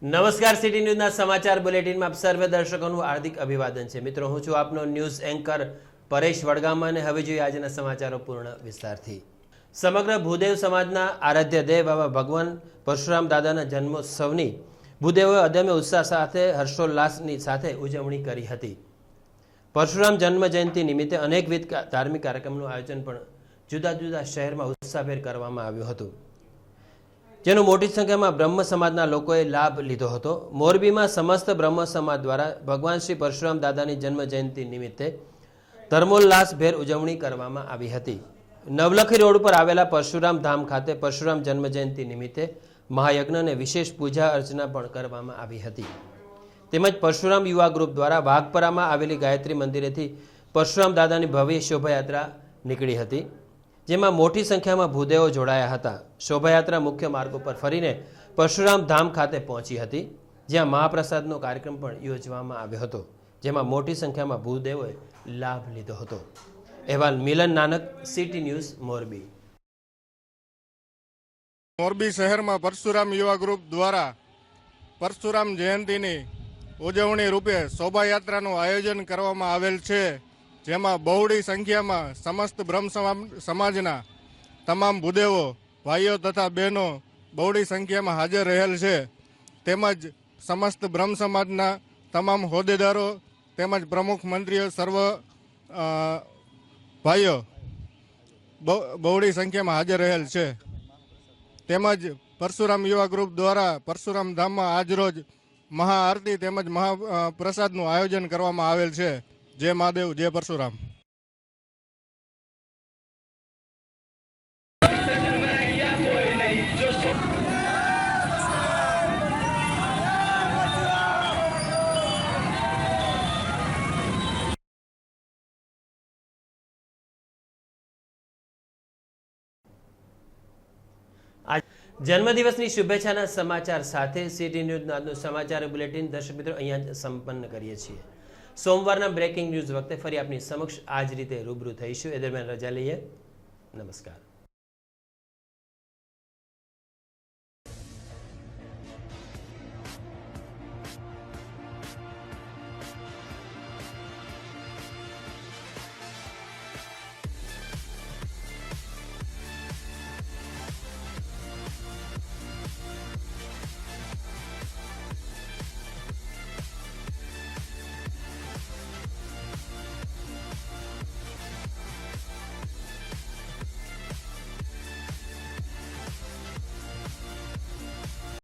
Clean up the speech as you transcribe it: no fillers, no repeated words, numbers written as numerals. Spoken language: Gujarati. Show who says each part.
Speaker 1: નમસ્કાર, સિટી ન્યૂઝના સમાચાર બુલેટિનમાં આપ સર્વે દર્શકોનું હાર્દિક અભિવાદન છે। મિત્રો, હું છું આપનો ન્યૂઝ એન્કર પરેશ વડગામા અને હવે જોઈએ આજના સમાચારો પૂર્ણ વિસ્તારથી। સમગ્ર ભૂદેવ સમાજના આરાધ્ય દેવ બાબા ભગવાન પરશુરામ દાદાના જન્મોત્સવની ભૂદેવોએ અદમ્ય ઉત્સાહ સાથે હર્ષોલ્લાસની સાથે ઉજવણી કરી હતી। પરશુરામ જન્મ જયંતિ નિમિત્તે અનેકવિધ ધાર્મિક કાર્યક્રમનું આયોજન પણ જુદા જુદા શહેરમાં ઉત્સાહભેર કરવામાં આવ્યું હતું, જેનો મોટી સંખ્યામાં બ્રહ્મ સમાજના લોકોએ લાભ લીધો હતો। મોરબીમાં સમસ્ત બ્રહ્મ સમાજ દ્વારા ભગવાન શ્રી પરશુરામ દાદાની જન્મ જયંતિ નિમિત્તે ધર્મોલ્લાસભેર ઉજવણી કરવામાં આવી હતી। નવલખી રોડ પર આવેલા પરશુરામ ધામ ખાતે પરશુરામ જન્મ જયંતિ નિમિત્તે મહાયજ્ઞ અને વિશેષ પૂજા અર્ચના પણ કરવામાં આવી હતી। તેમજ પરશુરામ યુવા ગ્રુપ દ્વારા વાઘપરામાં આવેલી ગાયત્રી મંદિરેથી પરશુરામ દાદાની ભવ્ય શોભાયાત્રા નીકળી હતી, જેમાં મોટી સંખ્યામાં ભૂદેવો જોડાયા હતા। શોભાયાત્રા મુખ્ય માર્ગ ઉપર ફરીને પરશુરામ ધામ ખાતે પહોંચી હતી, જ્યાં મહાપ્રસાદનો કાર્યક્રમ પણ યોજવામાં આવ્યો હતો, જેમાં મોટી સંખ્યામાં ભૂદેવોએ લાભ લીધો હતો। અહેવાલ મિલન નાનક, સિટી ન્યૂઝ, મોરબી।
Speaker 2: મોરબી શહેરમાં પરશુરામ યુવા ગ્રુપ દ્વારા પરશુરામ જયંતિની ઉજવણી રૂપે શોભાયાત્રાનું આયોજન કરવામાં આવેલ છે, જેમાં બહોળી સંખ્યામાં સમસ્ત બ્રહ્મ સમાજના તમામ ભૂદેવો ભાઈઓ તથા બહેનો બહોળી સંખ્યામાં હાજર રહેલ છે। તેમજ સમસ્ત બ્રહ્મ સમાજના તમામ હોદ્દેદારો તેમજ પ્રમુખ મંત્રીઓ સર્વ ભાઈઓ બહોળી સંખ્યામાં હાજર રહેલ છે। તેમજ પરશુરામ યુવા ગ્રુપ દ્વારા પરશુરામ ધામમાં આજરોજ મહાઆરતી તેમજ મહાપ્રસાદનું આયોજન કરવામાં આવેલ છે। જય મહાદેવ, જય પરશુરામ।
Speaker 1: જન્મદિવસની શુભેચ્છાના સમાચાર સાથે સિટી ન્યૂઝનું આજનું સમાચાર બુલેટિન દર્શક મિત્રો અહીંયા જ સંપન્ન કરીએ છીએ। સોમવારના બ્રેકિંગ ન્યૂઝ વખતે ફરી આપની સમક્ષ આ જ રીતે રૂબરૂ થઈશું। એ દરમિયાન રજા લઈએ। નમસ્કાર।